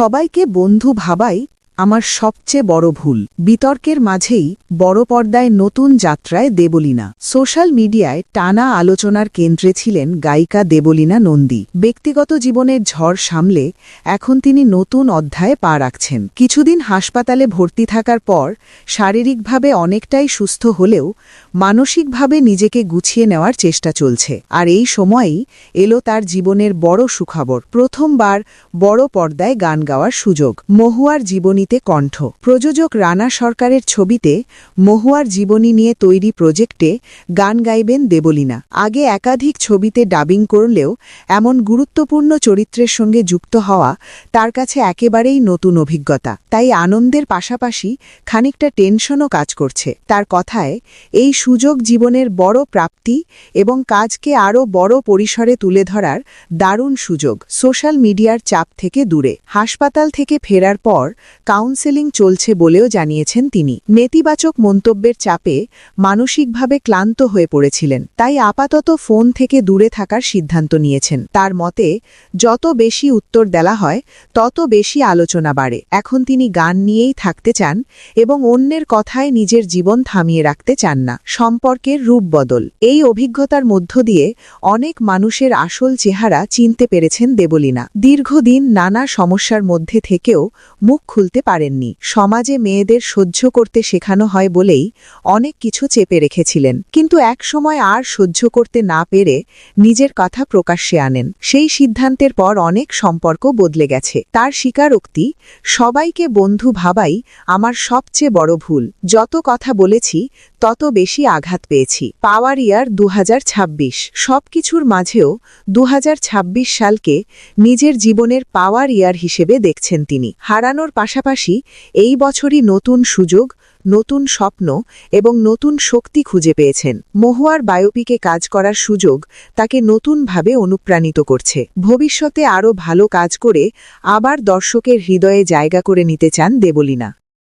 সবাইকে বন্ধু ভাবাই আমার সবচেয়ে বড় ভুল। বিতর্কের মাঝেই বড় পর্দায় নতুন যাত্রায় দেবলীনা। সোশ্যাল মিডিয়ায় টানা আলোচনার কেন্দ্রে ছিলেন গায়িকা দেবলীনা নন্দী। ব্যক্তিগত জীবনের ঝড় সামলে এখন তিনি নতুন অধ্যায়ে পা রাখছেন। কিছুদিন হাসপাতালে ভর্তি থাকার পর শারীরিকভাবে অনেকটাই সুস্থ হলেও মানসিকভাবে নিজেকে গুছিয়ে নেওয়ার চেষ্টা চলছে। আর এই সময়েই এলো তার জীবনের বড় সুখবর। প্রথমবার বড় পর্দায় গান গাওয়ার সুযোগ। মহুয়ার জীবনীতে কণ্ঠ। প্রযোজক রানা সরকারের ছবিতে মহুয়ার জীবনী নিয়ে তৈরি প্রজেক্টে গান গাইবেন দেবলীনা। আগে একাধিক ছবিতে ডাবিং করলেও এমন গুরুত্বপূর্ণ চরিত্রের সঙ্গে যুক্ত হওয়া তার কাছে একেবারেই নতুন অভিজ্ঞতা। তাই আনন্দের পাশাপাশি খানিকটা টেনশনও কাজ করছে। তার কথায় এই সুযোগ জীবনের বড় প্রাপ্তি এবং কাজকে আরও বড় পরিসরে তুলে ধরার দারুণ সুযোগ। সোশ্যাল মিডিয়ার চাপ থেকে দূরে। হাসপাতাল থেকে ফেরার পর কাউন্সেলিং চলছে বলেও জানিয়েছেন তিনি। নেতিবাচক মন্তব্যের চাপে মানসিকভাবে ক্লান্ত হয়ে পড়েছিলেন, তাই আপাতত ফোন থেকে দূরে থাকার সিদ্ধান্ত নিয়েছেন। তার মতে যত বেশি উত্তর দেওয়া হয় তত বেশি আলোচনা বাড়ে। এখন তিনি গান নিয়েই থাকতে চান এবং অন্যের কথায় নিজের জীবন থামিয়ে রাখতে চান না। সম্পর্কের রূপ বদল। এই অভিজ্ঞতার মধ্য দিয়ে অনেক মানুষের আসল চেহারা চিনতে পেরেছেন দেবলীনা। দীর্ঘদিন নানা সমস্যার মধ্যে থেকেও মুখ খুলতে পারেননি। সমাজে মেয়েদের সহ্য করতে শেখানো হয় বলেই অনেক কিছু চেপে রেখেছিলেন, কিন্তু এক সময় আর সহ্য করতে না পেরে নিজের কথা প্রকাশ্যে আনেন। সেই সিদ্ধান্তের পর অনেক সম্পর্ক বদলে গেছে। তার স্বীকারোক্তি, সবাইকে বন্ধু ভাবাই আমার সবচেয়ে বড় ভুল। যত কথা বলেছি তত বেশি আঘাত পেয়েছি। পাওয়ার ইয়ার 2026। সবকিছুর মাঝেও 2026 সালকে নিজের জীবনের পাওয়ার ইয়ার হিসেবে দেখছেন তিনি। হারানোর পাশাপাশি এই বছরই নতুন সুযোগ, নতুন স্বপ্ন এবং নতুন শক্তি খুঁজে পেয়েছেন। মহুয়ার বায়োপিকে কাজ করার সুযোগ তাকে নতুনভাবে অনুপ্রাণিত করছে। ভবিষ্যতে আরও ভালো কাজ করে আবার দর্শকের হৃদয়ে জায়গা করে নিতে চান দেবলীনা।